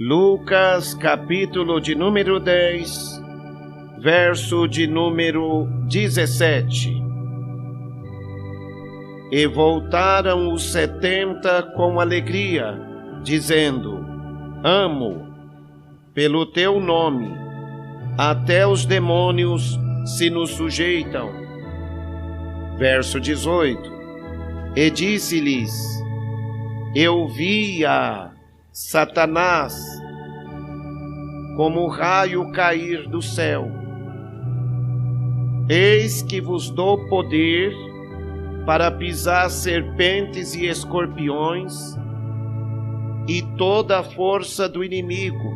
Lucas, capítulo de número 10, verso de número 17. E voltaram os 70 com alegria, dizendo: Amo, pelo teu nome, até os demônios se nos sujeitam. Verso 18. E disse-lhes: Eu via Satanás como raio cair do céu. Eis que vos dou poder para pisar serpentes e escorpiões e toda a força do inimigo,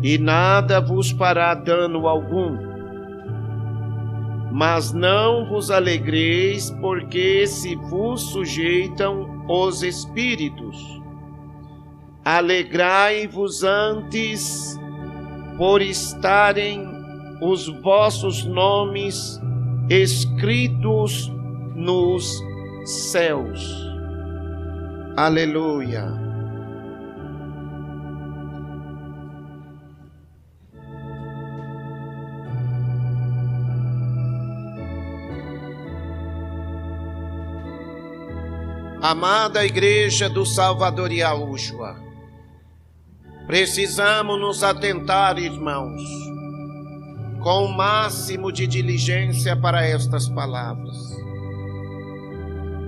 e nada vos fará dano algum. Mas não vos alegreis, porque se vos sujeitam os espíritos. Alegrai-vos antes por estarem os vossos nomes escritos nos céus. Aleluia. Amada Igreja do Salvador Yahushua, precisamos nos atentar, irmãos, com o máximo de diligência para estas palavras,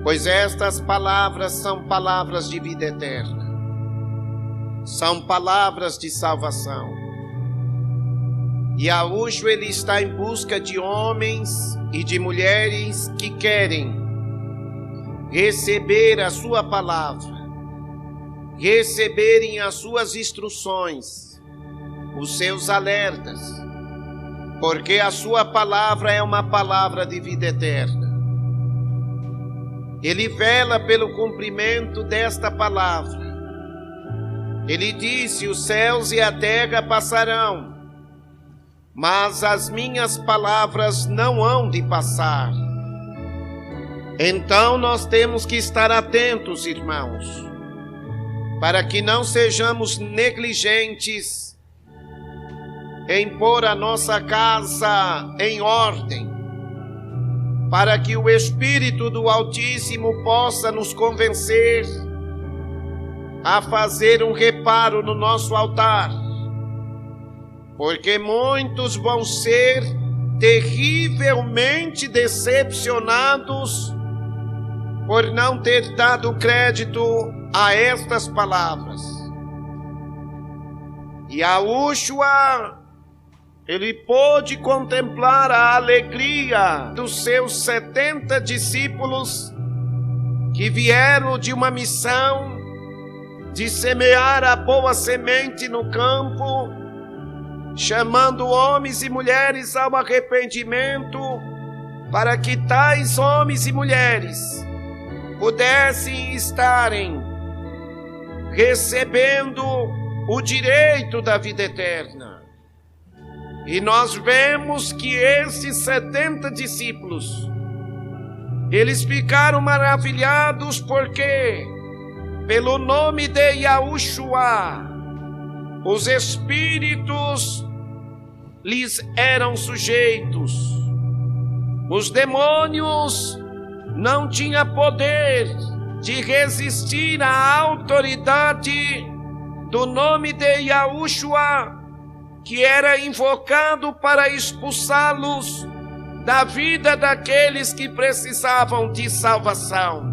pois estas palavras são palavras de vida eterna, são palavras de salvação. Yahushua, ele está em busca de homens e de mulheres que querem receber a sua palavra, receberem as suas instruções, os seus alertas, porque a sua palavra é uma palavra de vida eterna. Ele vela pelo cumprimento desta palavra. Ele disse: os céus e a terra passarão, mas as minhas palavras não hão de passar. Então nós temos que estar atentos, irmãos, para que não sejamos negligentes em pôr a nossa casa em ordem, para que o Espírito do Altíssimo possa nos convencer a fazer um reparo no nosso altar, porque muitos vão ser terrivelmente decepcionados por não ter dado crédito a estas palavras. Yahushua, ele pôde contemplar a alegria dos seus 70 discípulos que vieram de uma missão de semear a boa semente no campo, chamando homens e mulheres ao arrependimento, para que tais homens e mulheres pudessem estarem recebendo o direito da vida eterna. E nós vemos que esses 70 discípulos, eles ficaram maravilhados porque, pelo nome de Yahushua, os espíritos lhes eram sujeitos. Os demônios não tinham poder de resistir à autoridade do nome de Yahushua, que era invocado para expulsá-los da vida daqueles que precisavam de salvação.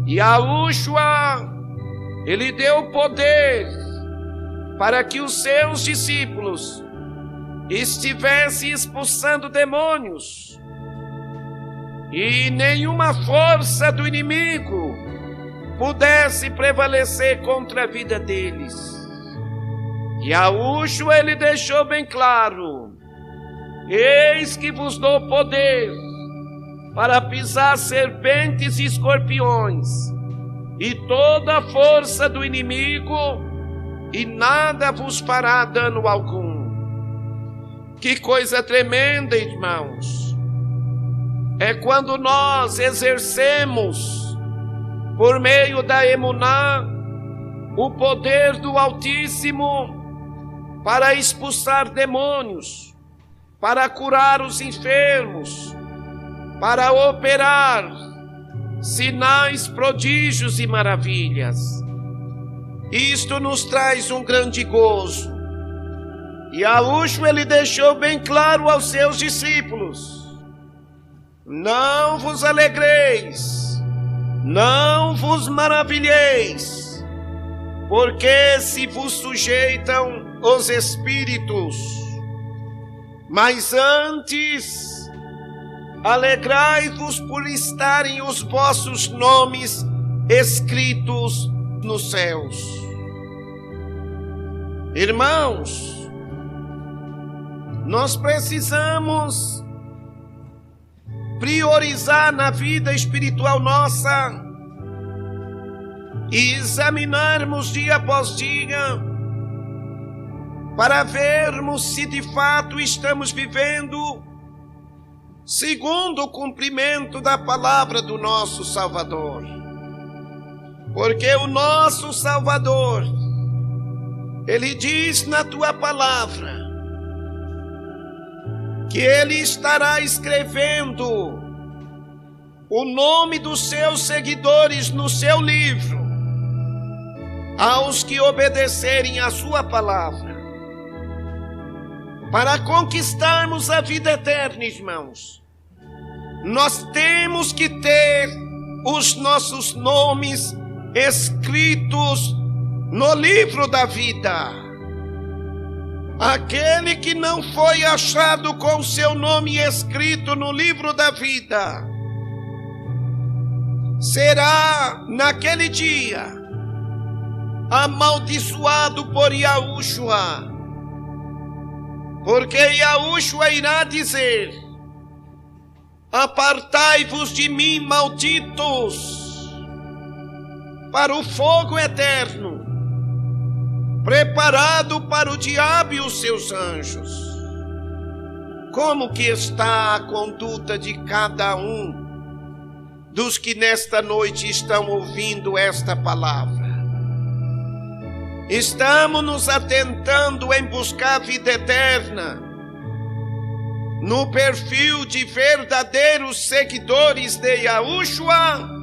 Yahushua, ele deu poder para que os seus discípulos estivessem expulsando demônios, e nenhuma força do inimigo pudesse prevalecer contra a vida deles. Yahushua, ele deixou bem claro: eis que vos dou poder para pisar serpentes e escorpiões e toda a força do inimigo, e nada vos fará dano algum. Que coisa tremenda, irmãos! É quando nós exercemos, por meio da emuná, o poder do Altíssimo para expulsar demônios, para curar os enfermos, para operar sinais, prodígios e maravilhas. Isto nos traz um grande gozo. E Yahushua, ele deixou bem claro aos seus discípulos: não vos alegreis, não vos maravilheis, porque se vos sujeitam os espíritos, mas antes alegrai-vos por estarem os vossos nomes escritos nos céus. Irmãos, nós precisamos priorizar na vida espiritual nossa e examinarmos dia após dia para vermos se de fato estamos vivendo segundo o cumprimento da palavra do nosso Salvador. Porque o nosso Salvador, ele diz na tua palavra que ele estará escrevendo o nome dos seus seguidores no seu livro, aos que obedecerem à sua palavra. Para conquistarmos a vida eterna, irmãos, nós temos que ter os nossos nomes escritos no livro da vida. Aquele que não foi achado com seu nome escrito no livro da vida, será naquele dia amaldiçoado por Yahushua, porque Yahushua irá dizer: apartai-vos de mim, malditos, para o fogo eterno, preparado para o diabo e os seus anjos. Como que está a conduta de cada um dos que nesta noite estão ouvindo esta palavra? Estamos nos atentando em buscar a vida eterna no perfil de verdadeiros seguidores de Yahushua?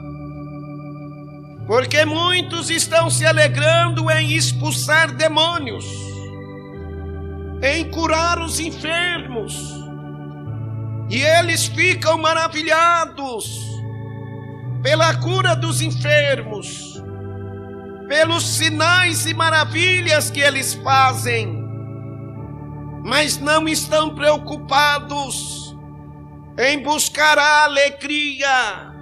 Porque muitos estão se alegrando em expulsar demônios, em curar os enfermos, e eles ficam maravilhados pela cura dos enfermos, pelos sinais e maravilhas que eles fazem, mas não estão preocupados em buscar a alegria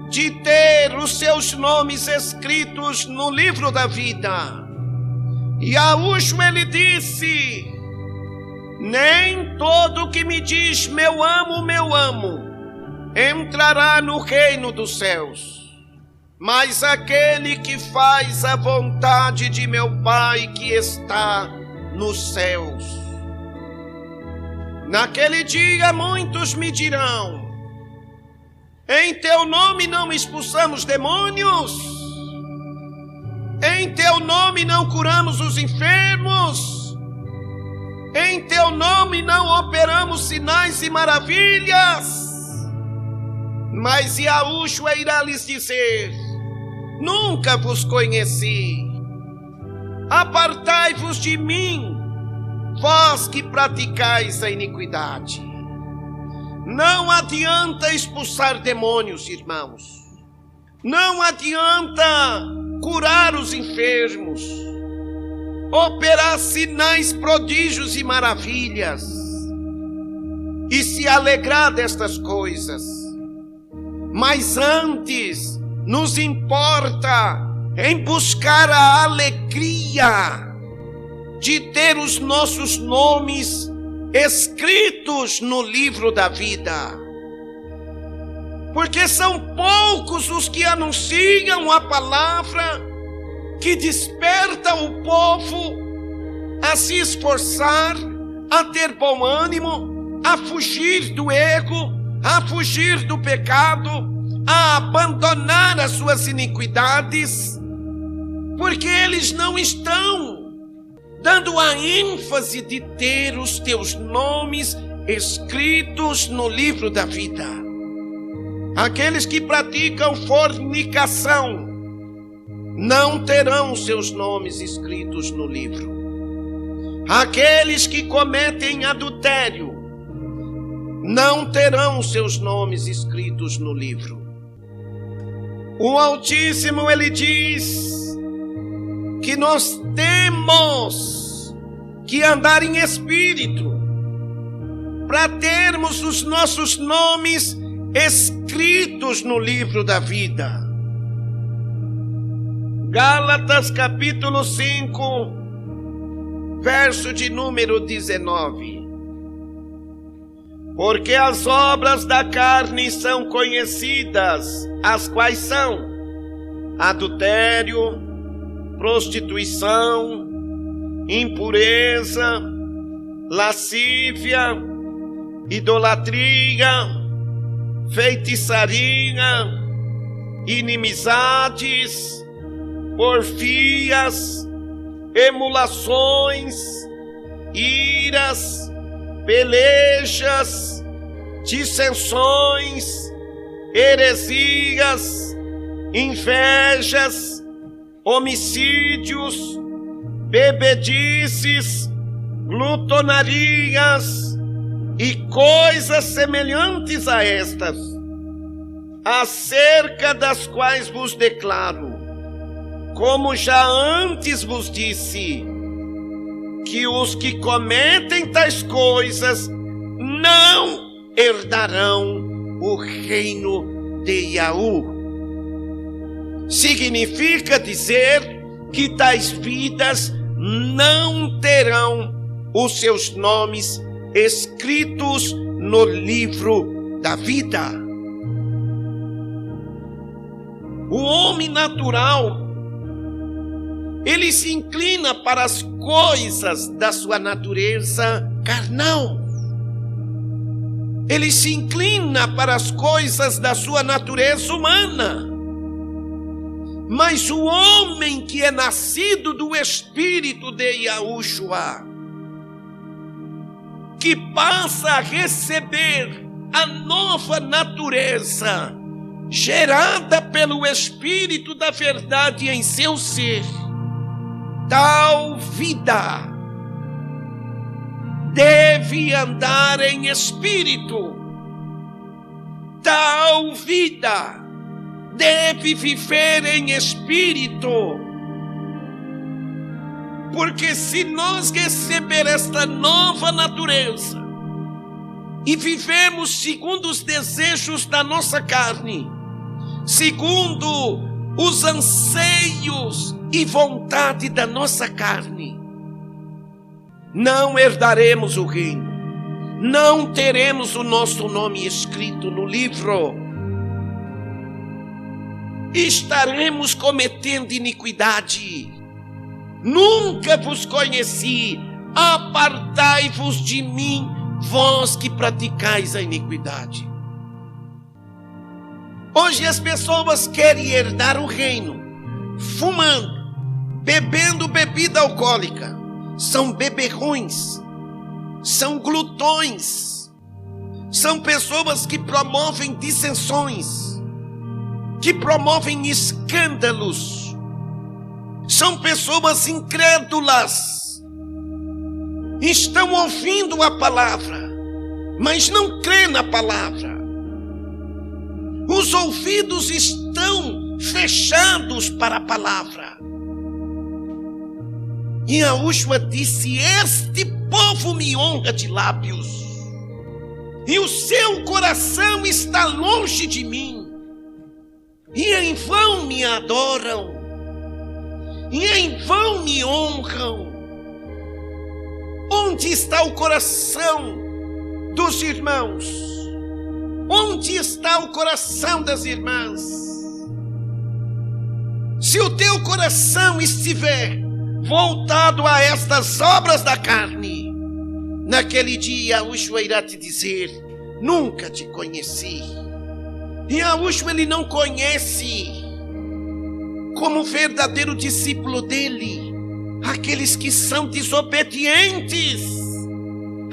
de ter os seus nomes escritos no livro da vida. E Yahushua, ele disse: nem todo que me diz meu amo, entrará no reino dos céus, mas aquele que faz a vontade de meu Pai que está nos céus. Naquele dia muitos me dirão: em teu nome não expulsamos demônios? Em teu nome não curamos os enfermos? Em teu nome não operamos sinais e maravilhas? Mas Yahushua irá lhes dizer: nunca vos conheci. Apartai-vos de mim, vós que praticais a iniquidade. Não adianta expulsar demônios, irmãos. Não adianta curar os enfermos, operar sinais, prodígios e maravilhas, e se alegrar destas coisas. Mas antes nos importa em buscar a alegria de ter os nossos nomes escritos no livro da vida. Porque são poucos os que anunciam a palavra, que desperta o povo a se esforçar, a ter bom ânimo, a fugir do erro, a fugir do pecado, a abandonar as suas iniquidades. porque eles não estão dando a ênfase de ter os teus nomes escritos no livro da vida. Aqueles que praticam fornicação não terão seus nomes escritos no livro. Aqueles que cometem adultério não terão seus nomes escritos no livro. O Altíssimo, ele diz que nós temos que andar em espírito para termos os nossos nomes escritos no livro da vida. Gálatas capítulo 5, verso de número 19. Porque as obras da carne são conhecidas, as quais são adultério, prostituição, impureza, lascívia, idolatria, feitiçaria, inimizades, porfias, emulações, iras, pelejas, dissensões, heresias, invejas, homicídios, bebedices, glutonarias e coisas semelhantes a estas, acerca das quais vos declaro, como já antes vos disse, que os que cometem tais coisas não herdarão o reino de Yahu. Significa dizer que tais vidas não terão os seus nomes escritos no livro da vida. O homem natural, ele se inclina para as coisas da sua natureza carnal. Ele se inclina para as coisas da sua natureza humana. Mas o homem que é nascido do Espírito de Yahushua, que passa a receber a nova natureza, gerada pelo Espírito da verdade em seu ser, tal vida deve andar em espírito, tal vida deve viver em espírito, porque se nós receber esta nova natureza e vivemos segundo os desejos da nossa carne, segundo os anseios e vontade da nossa carne, não herdaremos o reino, não teremos o nosso nome escrito no livro, estaremos cometendo iniquidade. Nunca vos conheci, apartai-vos de mim, vós que praticais a iniquidade. Hoje as pessoas querem herdar o reino fumando, bebendo bebida alcoólica. São beberrões, são glutões, são pessoas que promovem dissensões, que promovem escândalos, são pessoas incrédulas, estão ouvindo a palavra, mas não crê na palavra. Os ouvidos estão fechados para a palavra. E Yahushua disse: este povo me honra de lábios, e o seu coração está longe de mim, e em vão me adoram, e em vão me honram. Onde está o coração dos irmãos? Onde está o coração das irmãs? Se o teu coração estiver voltado a estas obras da carne, naquele dia Yahushua irá te dizer: nunca te conheci. E Yahushua, ele não conhece como verdadeiro discípulo dele, aqueles que são desobedientes,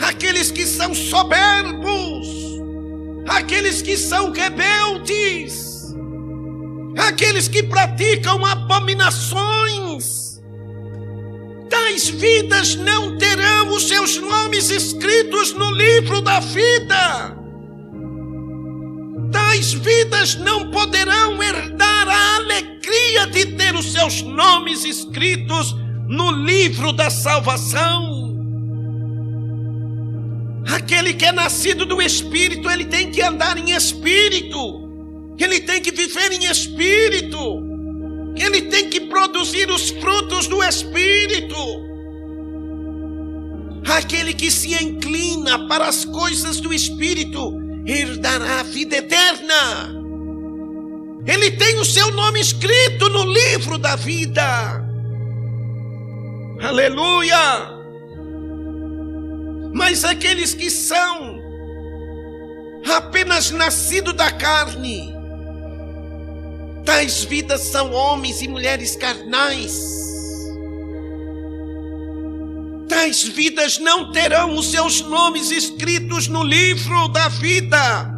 aqueles que são soberbos, aqueles que são rebeldes, aqueles que praticam abominações. Tais vidas não terão os seus nomes escritos no livro da vida. Tais vidas não poderão herdar a alegria de ter os seus nomes escritos no livro da salvação. Aquele que é nascido do Espírito, ele tem que andar em Espírito, ele tem que viver em Espírito, ele tem que produzir os frutos do Espírito. Aquele que se inclina para as coisas do Espírito herdará a vida eterna. Ele tem o seu nome escrito no livro da vida. Aleluia! Mas aqueles que são apenas nascidos da carne, tais vidas são homens e mulheres carnais. Tais vidas não terão os seus nomes escritos no livro da vida,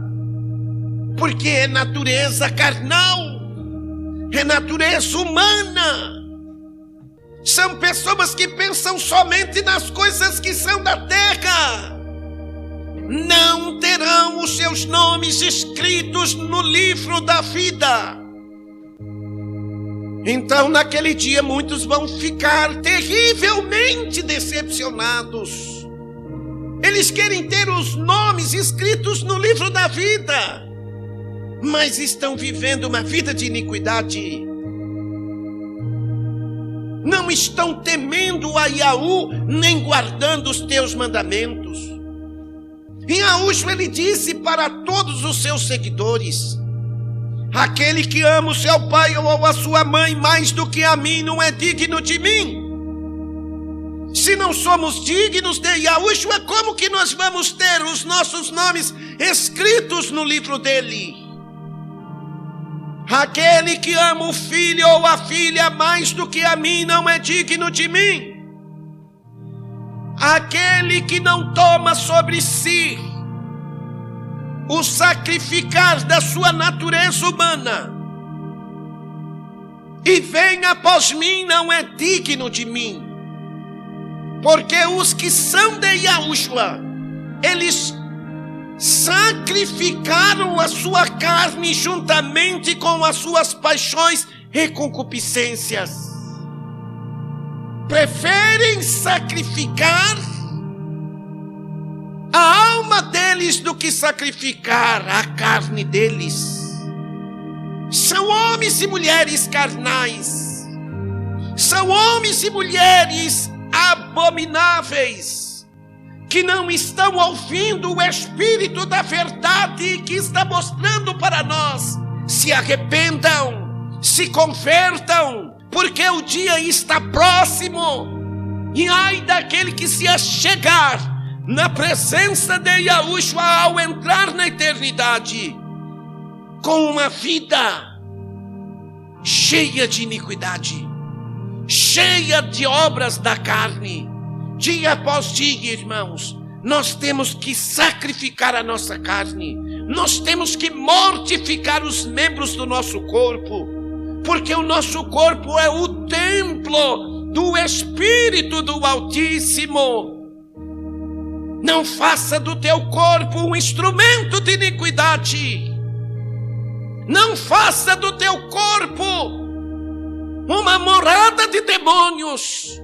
porque é natureza carnal, é natureza humana. São pessoas que pensam somente nas coisas que são da terra. Não terão os seus nomes escritos no livro da vida. Então, naquele dia, muitos vão ficar terrivelmente decepcionados. Eles querem ter os nomes escritos no livro da vida, mas estão vivendo uma vida de iniquidade. Não estão temendo a Yahu, nem guardando os teus mandamentos. Em Yahushua ele disse para todos os seus seguidores: aquele que ama o seu pai ou a sua mãe mais do que a mim não é digno de mim. Se não somos dignos de Yahushua, como que nós vamos ter os nossos nomes escritos no livro dele? Aquele que ama o filho ou a filha mais do que a mim não é digno de mim. Aquele que não toma sobre si o sacrificar da sua natureza humana e vem após mim não é digno de mim. Porque os que são de Yahushua, eles sacrificaram a sua carne juntamente com as suas paixões e concupiscências. Preferem sacrificar a alma deles do que sacrificar a carne deles. São homens e mulheres carnais. São homens e mulheres abomináveis, que não estão ouvindo o Espírito da verdade que está mostrando para nós. Se arrependam, se convertam, porque o dia está próximo. E ai daquele que se achegar na presença de Yahushua ao entrar na eternidade com uma vida cheia de iniquidade, cheia de obras da carne. Dia após dia, irmãos, nós temos que sacrificar a nossa carne, nós temos que mortificar os membros do nosso corpo, porque o nosso corpo é o templo do Espírito do Altíssimo. Não faça do teu corpo um instrumento de iniquidade. Não faça do teu corpo uma morada de demônios.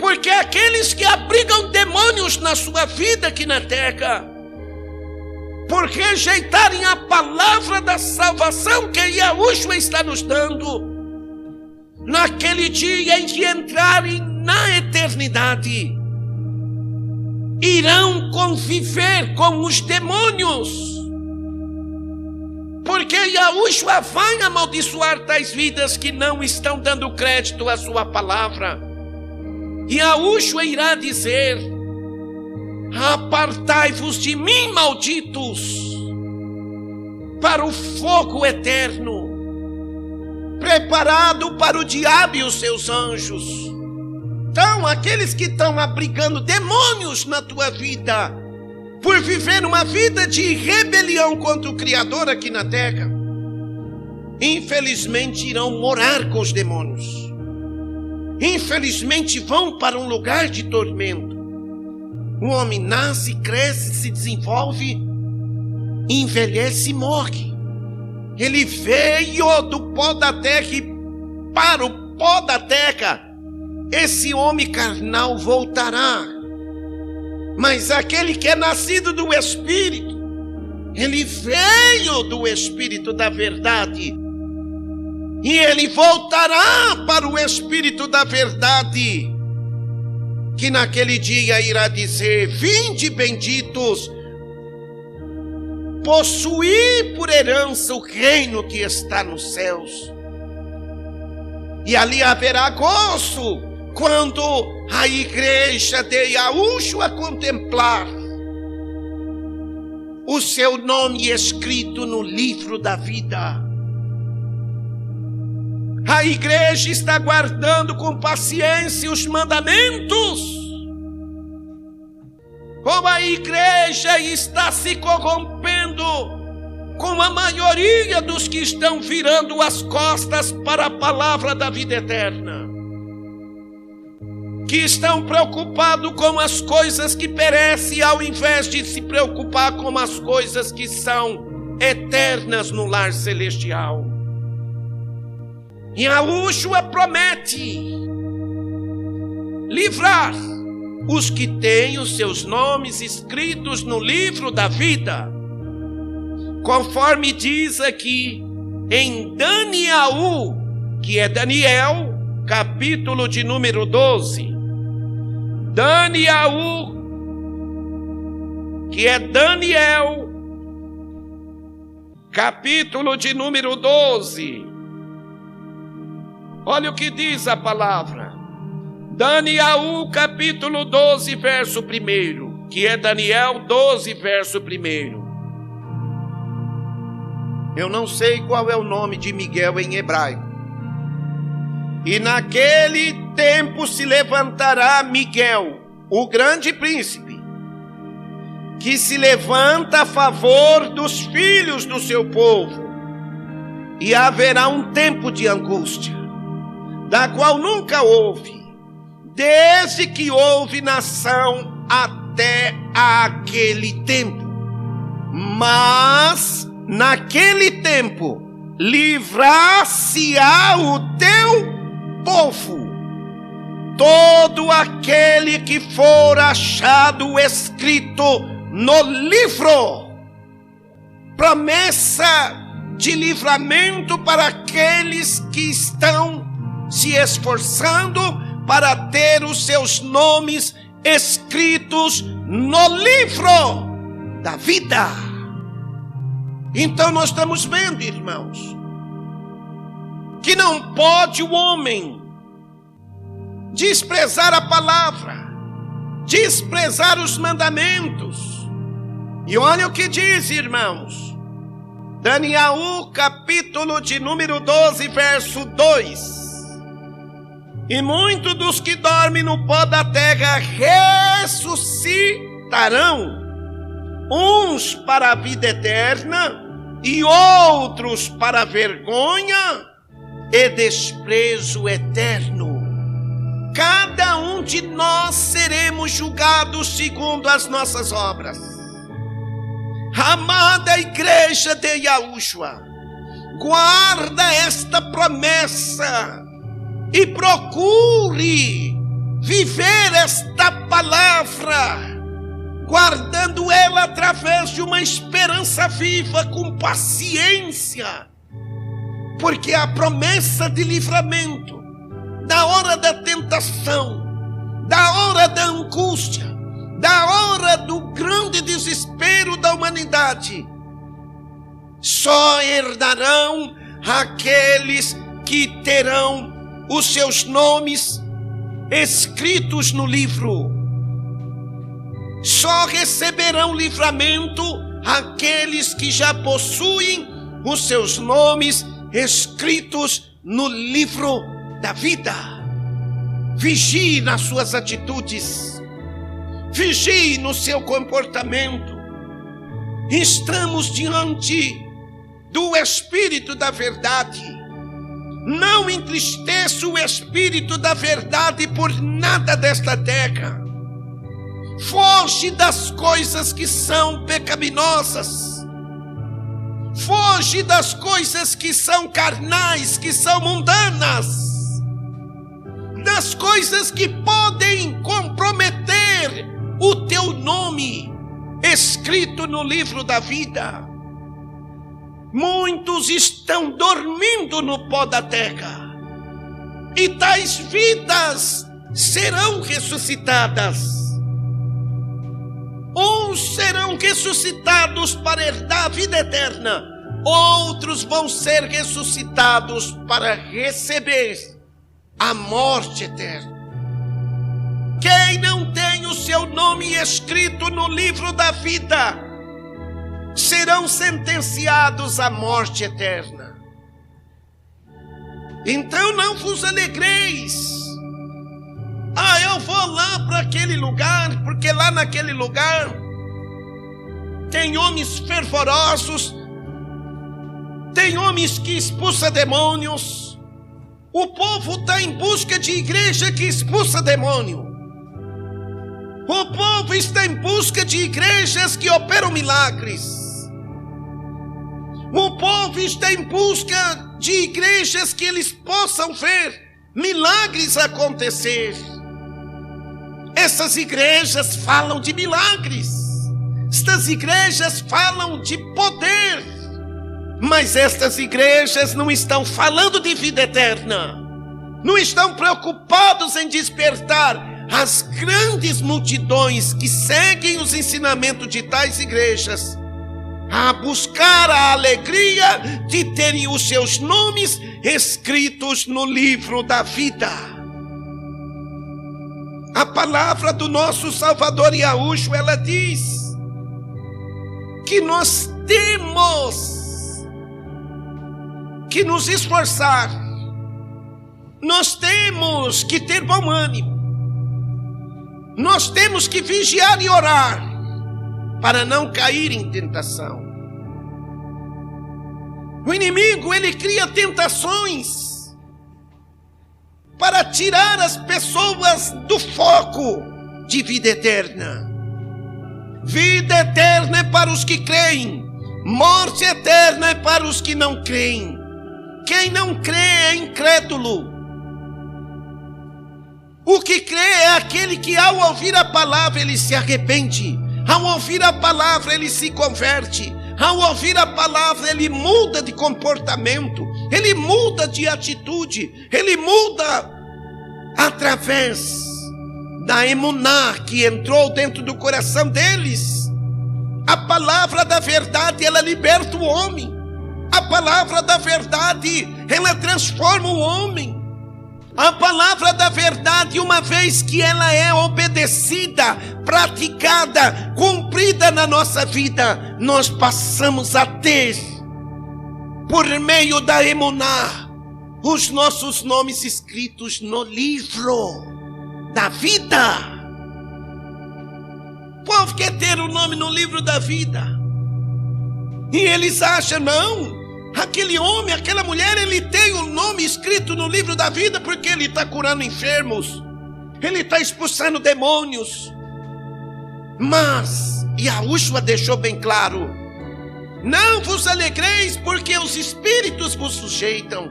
Porque aqueles que abrigam demônios na sua vida aqui na terra, por rejeitarem a palavra da salvação que Yahushua está nos dando, naquele dia em que entrarem na eternidade, irão conviver com os demônios. Porque Yahushua vai amaldiçoar tais vidas que não estão dando crédito à sua palavra. E Yahushua irá dizer: apartai-vos de mim, malditos, para o fogo eterno. preparado para o diabo e os seus anjos. Então, aqueles que estão abrigando demônios na tua vida, por viver uma vida de rebelião contra o Criador aqui na terra, infelizmente irão morar com os demônios. Infelizmente vão para um lugar de tormento. O homem nasce, cresce, se desenvolve, envelhece e morre. Ele veio do pó da terra e para o pó da terra esse homem carnal voltará. Mas aquele que é nascido do Espírito, ele veio do Espírito da verdade, e ele voltará para o Espírito da verdade, que naquele dia irá dizer: vinde benditos, possuir por herança o reino que está nos céus. E ali haverá gozo, quando a igreja de Yahushua contemplar o seu nome escrito no livro da vida. A igreja está guardando com paciência os mandamentos, ou a igreja está se corrompendo com a maioria dos que estão virando as costas para a palavra da vida eterna, que estão preocupados com as coisas que perecem, ao invés de se preocupar com as coisas que são eternas no lar celestial. E Yahushua promete livrar os que têm os seus nomes escritos no livro da vida, conforme diz aqui em Daniel, que é Daniel, capítulo de número 12. Daniel, que é Daniel, capítulo de número 12. Olha o que diz a palavra. Daniel, capítulo 12, verso 1, que é Daniel 12, verso 1. Eu não sei qual é o nome de Miguel em hebraico. E naquele tempo se levantará Miguel, o grande príncipe, que se levanta a favor dos filhos do seu povo. E haverá um tempo de angústia, da qual nunca houve, desde que houve nação até aquele tempo. Mas naquele tempo livrar-se-á o teu povo, todo aquele que for achado escrito no livro. Promessa de livramento para aqueles que estão se esforçando para ter os seus nomes escritos no livro da vida. Então nós estamos vendo, irmãos, que não pode o homem desprezar a palavra, desprezar os mandamentos. E olha o que diz, irmãos, Daniel, capítulo de número 12, verso 2. E muitos dos que dormem no pó da terra ressuscitarão, uns para a vida eterna e outros para a vergonha e desprezo eterno. Cada um de nós seremos julgados segundo as nossas obras. Amada igreja de Yahushua, guarda esta promessa e procure viver esta palavra, guardando ela através de uma esperança viva, com paciência, porque a promessa de livramento da hora da tentação, da hora da angústia, da hora do grande desespero da humanidade, só herdarão aqueles que terão os seus nomes escritos no livro. Só receberão livramento aqueles que já possuem os seus nomes escritos no livro da vida. Vigie nas suas atitudes, vigie no seu comportamento. Estamos diante do Espírito da verdade. Não entristeça o Espírito da verdade por nada desta terra. Foge das coisas que são pecaminosas. Foge das coisas que são carnais, que são mundanas. Das coisas que podem comprometer o teu nome escrito no livro da vida. Muitos estão dormindo no pó da terra, e tais vidas serão ressuscitadas. Uns serão ressuscitados para herdar a vida eterna, outros vão ser ressuscitados para receber a morte eterna. Quem não tem o seu nome escrito no livro da vida serão sentenciados à morte eterna. Então não vos alegreis. Eu vou lá para aquele lugar, porque lá naquele lugar tem homens fervorosos, tem homens que expulsam demônios. O povo está em busca de igreja que expulsa demônio. O povo está em busca de igrejas que operam milagres. O povo está em busca de igrejas que eles possam ver milagres acontecer. Essas igrejas falam de milagres. Estas igrejas falam de poder. Mas estas igrejas não estão falando de vida eterna. Não estão preocupados em despertar as grandes multidões que seguem os ensinamentos de tais igrejas a buscar a alegria de terem os seus nomes escritos no livro da vida. A palavra do nosso Salvador Yahushua, ela diz que nós temos que nos esforçar, nós temos que ter bom ânimo, nós temos que vigiar e orar para não cair em tentação. O inimigo, ele cria tentações para tirar as pessoas do foco de vida eterna. Vida eterna é para os que creem, morte eterna é para os que não creem. Quem não crê é incrédulo. O que crê é aquele que ao ouvir a palavra ele se arrepende. Ao ouvir a palavra ele se converte. Ao ouvir a palavra ele muda de comportamento. Ele muda de atitude. Ele muda através da emuná que entrou dentro do coração deles. A palavra da verdade, ela liberta o homem. A palavra da verdade, ela transforma o homem. A palavra da verdade, uma vez que ela é obedecida, praticada, cumprida na nossa vida, nós passamos a ter, por meio da emuná, os nossos nomes escritos no livro da vida. O povo quer ter o nome no livro da vida, e eles acham, não, aquele homem, aquela mulher, ele tem o nome escrito no livro da vida porque ele está curando enfermos, ele está expulsando demônios. Mas Yahushua deixou bem claro: não vos alegreis porque os espíritos vos sujeitam.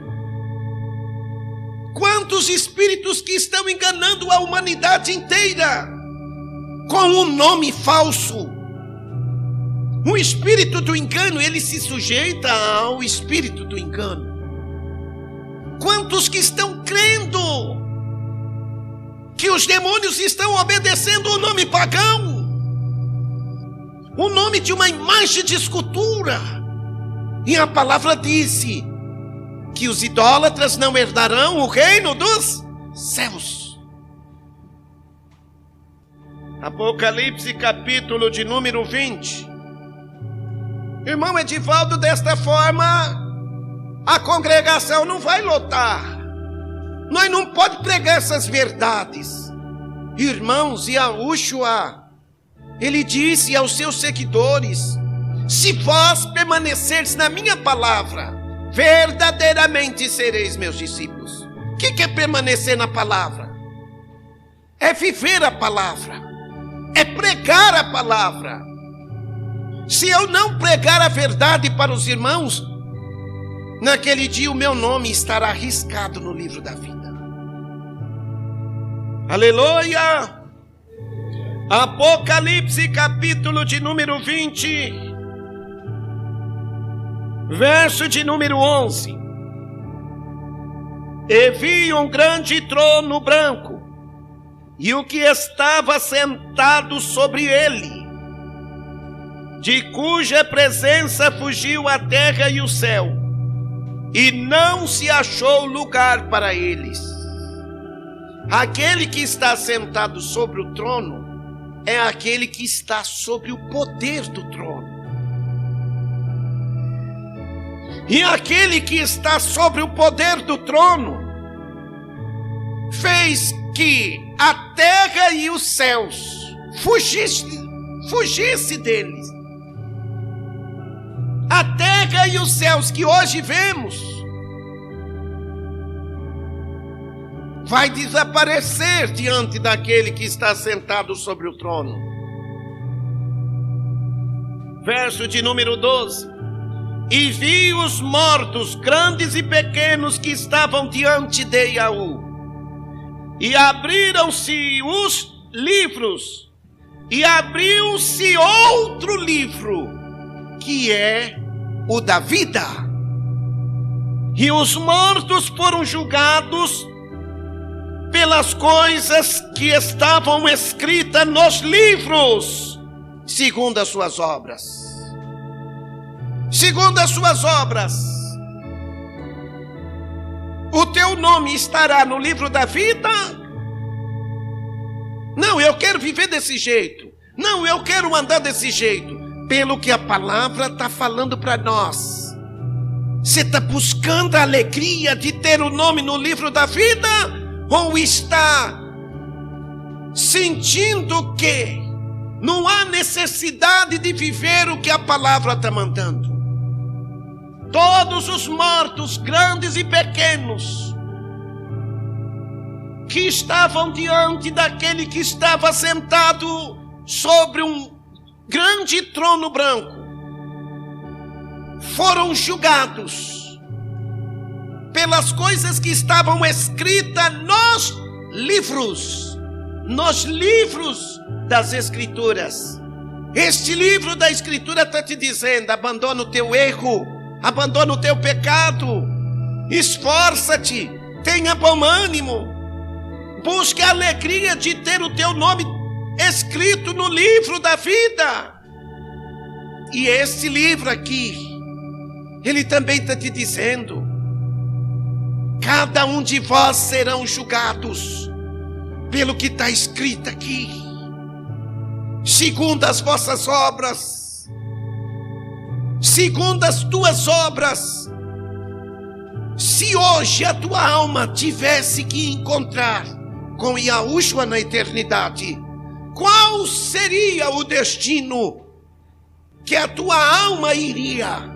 Quantos espíritos que estão enganando a humanidade inteira com um nome falso. O espírito do engano, ele se sujeita ao espírito do engano. Quantos que estão crendo que os demônios estão obedecendo o nome pagão, o nome de uma imagem de escultura. E a palavra disse que os idólatras não herdarão o reino dos céus. Apocalipse capítulo de número 20. Irmão Edivaldo, desta forma, A congregação não vai lotar. Nós não podemos pregar essas verdades. Irmãos, Yahushua, ele disse aos seus seguidores: se vós permanecerdes na minha palavra, verdadeiramente sereis meus discípulos. O que é permanecer na palavra? É viver a palavra, é pregar a palavra. Se eu não pregar a verdade para os irmãos, naquele dia o meu nome estará riscado no livro da vida. Aleluia! Apocalipse, capítulo de número 20, verso de número 11. E vi um grande trono branco, e o que estava sentado sobre ele, de cuja presença fugiu a terra e o céu, e não se achou lugar para eles. Aquele que está sentado sobre o trono é aquele que está sobre o poder do trono. E aquele que está sobre o poder do trono fez que a terra e os céus fugisse deles. A terra e os céus que hoje vemos vai desaparecer diante daquele que está sentado sobre o trono. Verso de número 12. E vi os mortos, grandes e pequenos, que estavam diante de Yahu. E abriram-se os livros, e abriu-se outro livro, que é o da vida. E os mortos foram julgados pelas coisas que estavam escritas nos livros, segundo as suas obras. Segundo as suas obras. O teu nome estará no livro da vida? Não, eu quero viver desse jeito. Não, eu quero andar desse jeito. Pelo que a palavra está falando para nós. Você está buscando a alegria de ter o nome no livro da vida? Ou está sentindo que não há necessidade de viver o que a palavra está mandando? Todos os mortos, grandes e pequenos, que estavam diante daquele que estava sentado sobre um grande trono branco, foram julgados pelas coisas que estavam escritas nos livros das Escrituras. Este livro da Escritura está te dizendo: abandona o teu erro, abandona o teu pecado, esforça-te, tenha bom ânimo, busque a alegria de ter o teu nome escrito no livro da vida. E esse livro aqui, ele também está te dizendo: cada um de vós serão julgados pelo que está escrito aqui, segundo as vossas obras, segundo as tuas obras. Se hoje a tua alma tivesse que encontrar com Yahushua na eternidade, qual seria o destino que a tua alma iria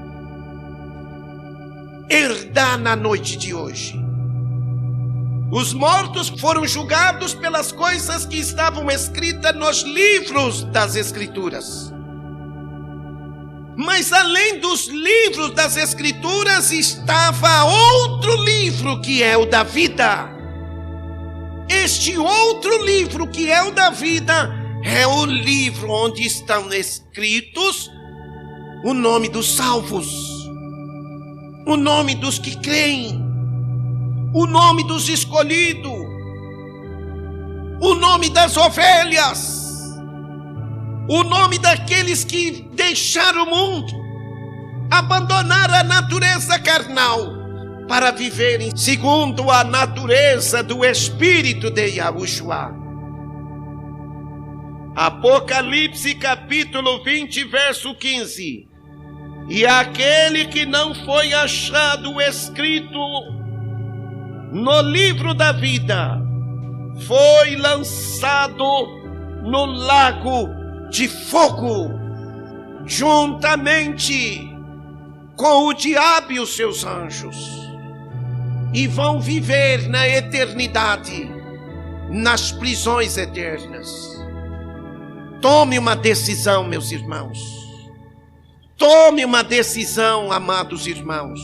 herdar na noite de hoje? Os mortos foram julgados pelas coisas que estavam escritas nos livros das Escrituras. Mas além dos livros das Escrituras estava outro livro, que é o da vida. Este outro livro, que é o da vida, é o livro onde estão escritos o nome dos salvos, o nome dos que creem, o nome dos escolhidos, o nome das ovelhas, o nome daqueles que deixaram o mundo, abandonaram a natureza carnal para viverem segundo a natureza do Espírito de Yahushua. Apocalipse capítulo 20, verso 15. E aquele que não foi achado escrito no livro da vida foi lançado no lago de fogo, juntamente com o diabo e os seus anjos, e vão viver na eternidade, nas prisões eternas. Tome uma decisão, meus irmãos. Tome uma decisão, amados irmãos.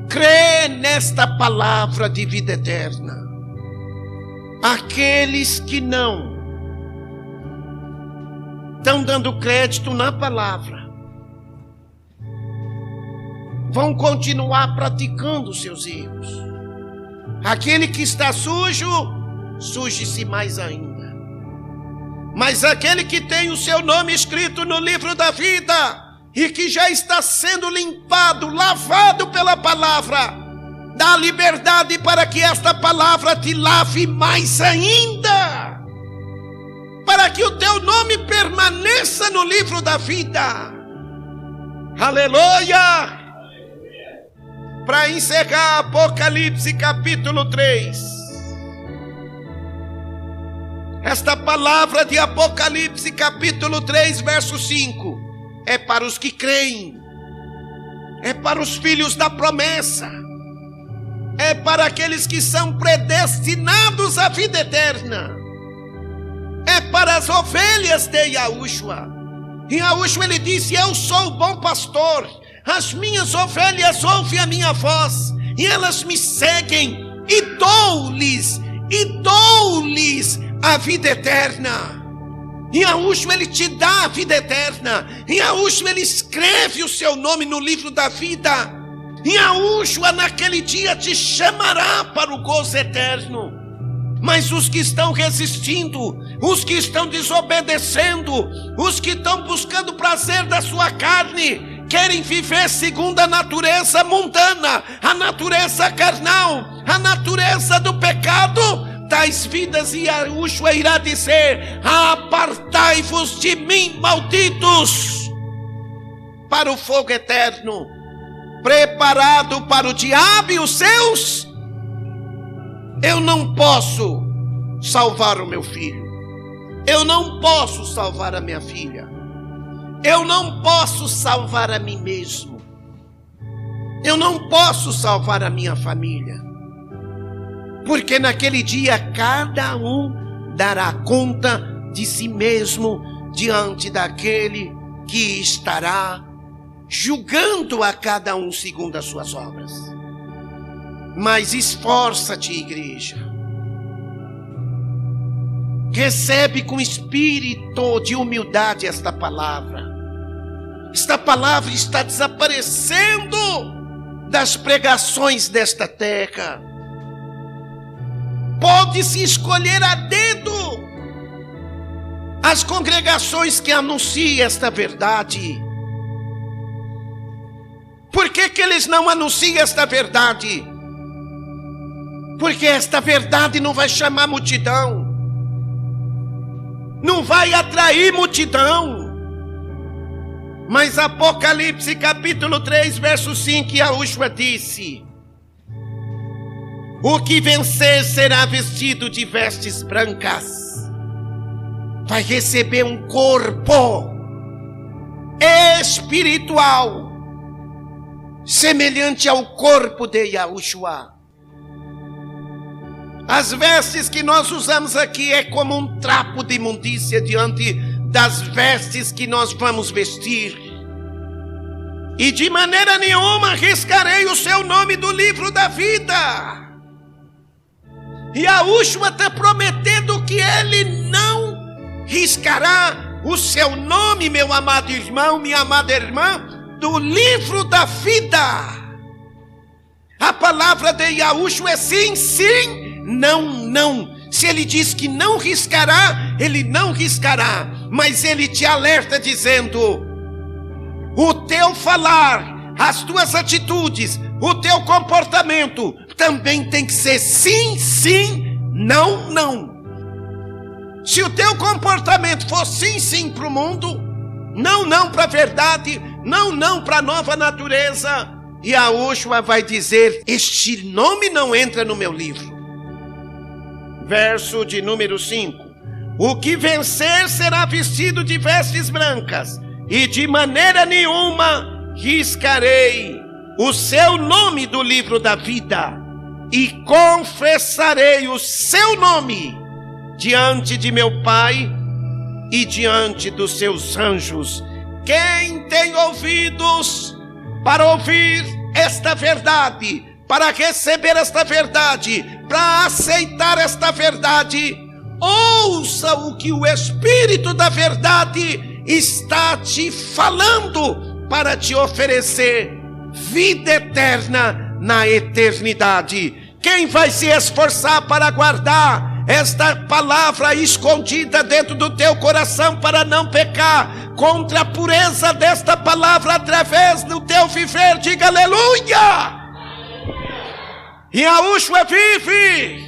Crê nesta palavra de vida eterna. Aqueles que não estão dando crédito na palavra vão continuar praticando seus erros. Aquele que está sujo, suje-se mais ainda. Mas aquele que tem o seu nome escrito no livro da vida e que já está sendo limpado, lavado pela palavra, dá liberdade para que esta palavra te lave mais ainda, para que o teu nome permaneça no livro da vida. Aleluia! Para encerrar, Apocalipse capítulo 3. Esta palavra de Apocalipse capítulo 3, verso 5, é para os que creem, é para os filhos da promessa, é para aqueles que são predestinados à vida eterna, é para as ovelhas de Yahushua. Em Yahushua ele disse: eu sou o bom pastor, as minhas ovelhas ouvem a minha voz, e elas me seguem, e dou-lhes a vida eterna. Em Yahushua ele te dá a vida eterna. Em Yahushua ele escreve o seu nome no livro da vida. Em Yahushua naquele dia te chamará para o gozo eterno. Mas os que estão resistindo, os que estão desobedecendo, os que estão buscando o prazer da sua carne, querem viver segundo a natureza mundana, a natureza carnal, a natureza do pecado, tais vidas, e Yahushua irá dizer: apartai-vos de mim, malditos, para o fogo eterno, preparado para o diabo e os seus. Eu não posso salvar o meu filho, eu não posso salvar a minha filha, eu não posso salvar a mim mesmo, eu não posso salvar a minha família, porque naquele dia cada um dará conta de si mesmo diante daquele que estará julgando a cada um segundo as suas obras. Mas esforça-te, igreja, recebe com espírito de humildade esta palavra. Esta palavra está desaparecendo das pregações desta terra. Pode-se escolher a dedo as congregações que anunciam esta verdade. Por que eles não anunciam esta verdade? Porque esta verdade não vai chamar multidão, não vai atrair multidão. Mas Apocalipse capítulo 3, verso 5, Yahushua disse: o que vencer será vestido de vestes brancas, vai receber um corpo espiritual semelhante ao corpo de Yahushua. As vestes que nós usamos aqui é como um trapo de imundícia diante das vestes que nós vamos vestir. E de maneira nenhuma riscarei o seu nome do livro da vida. E Yahushua está prometendo que ele não riscará o seu nome, meu amado irmão, minha amada irmã, do livro da vida. A palavra de Yahushua é sim, sim, não, não. Se ele diz que não riscará, ele não riscará. Mas ele te alerta dizendo: o teu falar, as tuas atitudes, o teu comportamento também tem que ser sim, sim, não, não. Se o teu comportamento for sim, sim para o mundo, não para a verdade, não para a nova natureza. E Yahushua vai dizer: este nome não entra no meu livro. Verso de número 5: o que vencer será vestido de vestes brancas, e de maneira nenhuma riscarei o seu nome do livro da vida, e confessarei o seu nome diante de meu Pai e diante dos seus anjos. Quem tem ouvidos para ouvir esta verdade, para receber esta verdade, para aceitar esta verdade, ouça o que o Espírito da verdade está te falando para te oferecer vida eterna na eternidade. Quem vai se esforçar para guardar esta palavra escondida dentro do teu coração para não pecar contra a pureza desta palavra através do teu viver? Diga aleluia! Yahushua vive!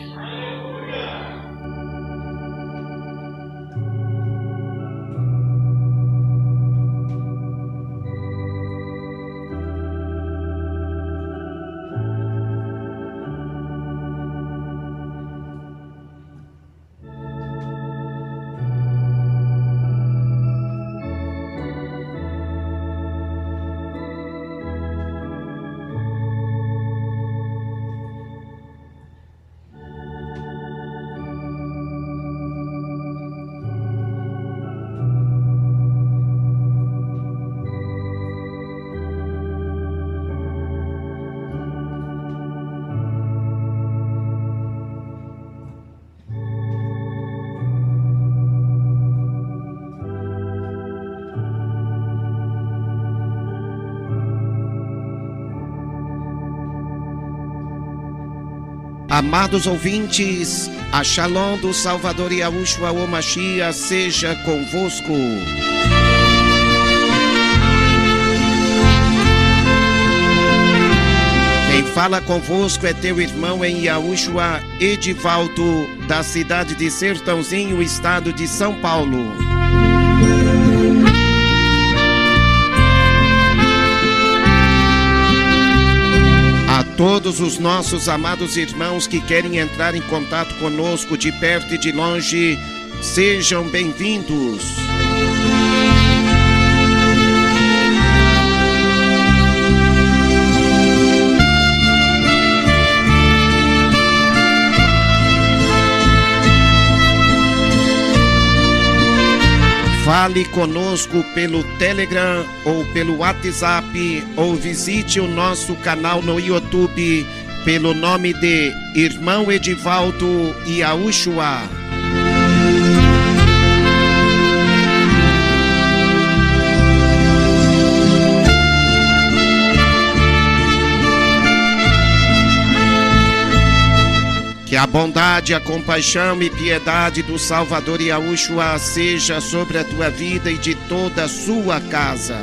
Amados ouvintes, a Shalom do Salvador Yahushua o Mashiach seja convosco. Quem fala convosco é teu irmão em Yahushua, Edivaldo, da cidade de Sertãozinho, estado de São Paulo. Todos os nossos amados irmãos que querem entrar em contato conosco de perto e de longe, sejam bem-vindos. Fale conosco pelo Telegram ou pelo WhatsApp, ou visite o nosso canal no YouTube pelo nome de Irmão Edivaldo Yahushua. Que a bondade, a compaixão e piedade do Salvador Yahushua seja sobre a tua vida e de toda a sua casa.